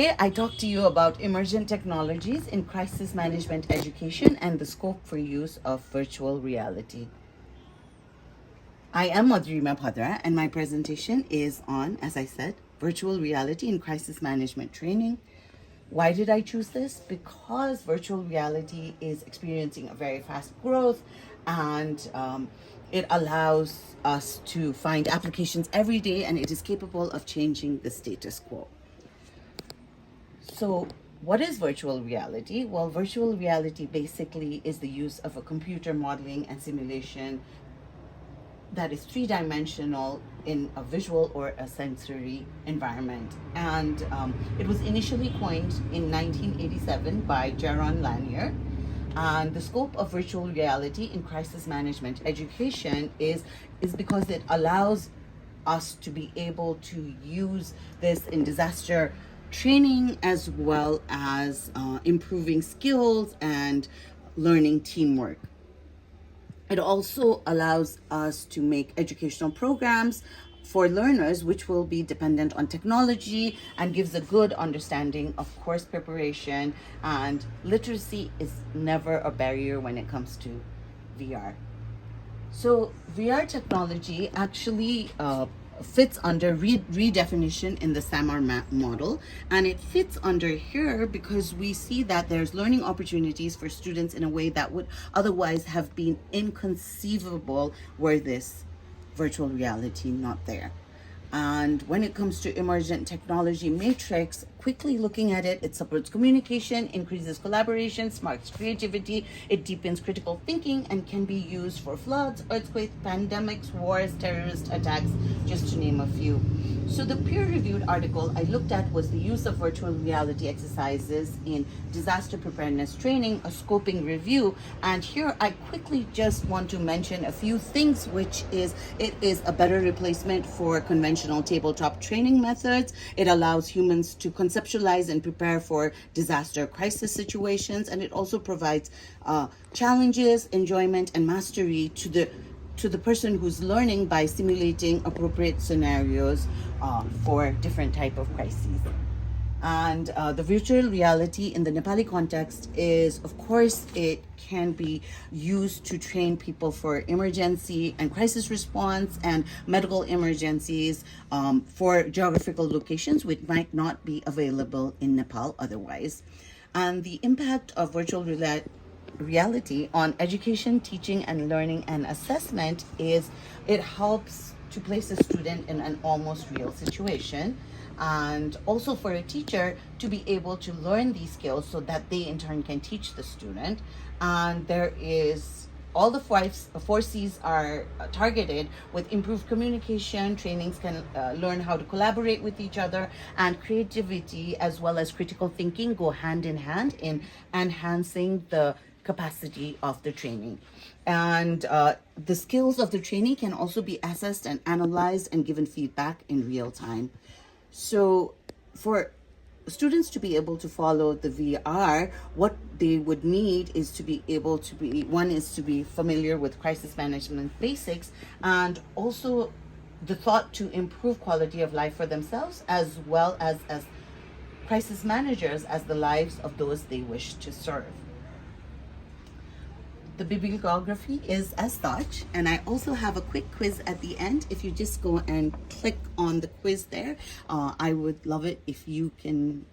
Today, I talk to you about emergent technologies in crisis management education and the scope for use of virtual reality. I am Madhurima, and my presentation is on, as I said, virtual reality in crisis management training. Why did I choose this? Because virtual reality is experiencing a very fast growth, and it allows us to find applications every day, and it is capable of changing the status quo. So, what is virtual reality? Well, virtual reality basically is the use of a computer modeling and simulation that is three-dimensional in a visual or a sensory environment. And it was initially coined in 1987 by Jaron Lanier. And the scope of virtual reality in crisis management education is because it allows us to be able to use this in disaster training, as well as improving skills and learning teamwork. It also allows us to make educational programs for learners which will be dependent on technology and gives a good understanding of course preparation, and literacy is never a barrier when it comes to VR. So VR technology actually fits under redefinition in the SAMR model, and it fits under here because we see that there's learning opportunities for students in a way that would otherwise have been inconceivable were this virtual reality not there. And when it comes to emergent technology matrix, quickly looking at it, it supports communication, increases collaboration, sparks creativity, it deepens critical thinking, and can be used for floods, earthquakes, pandemics, wars, terrorist attacks, just to name a few. So the peer-reviewed article I looked at was the use of virtual reality exercises in disaster preparedness training, a scoping review. And here I quickly just want to mention a few things, which is it is a better replacement for conventional tabletop training methods. It allows humans to conceptualize and prepare for disaster crisis situations, and it also provides challenges, enjoyment, and mastery to the person who's learning by simulating appropriate scenarios for different type of crises. And the virtual reality in the Nepali context is, of course, it can be used to train people for emergency and crisis response and medical emergencies for geographical locations which might not be available in Nepal otherwise. And the impact of virtual reality on education, teaching, and learning and assessment is it helps to place a student in an almost real situation, and also for a teacher to be able to learn these skills so that they in turn can teach the student. And there is all the four C's are targeted with improved communication. Trainings can learn how to collaborate with each other, and creativity as well as critical thinking go hand in hand in enhancing the capacity of the training. And the skills of the training can also be assessed and analyzed and given feedback in real time. So for students to be able to follow the VR, what they would need is to be able to be, one is to be familiar with crisis management basics, and also the thought to improve quality of life for themselves as well as crisis managers as the lives of those they wish to serve. The bibliography is as such, and I also have a quick quiz at the end. If you just go and click on the quiz there, I would love it if you can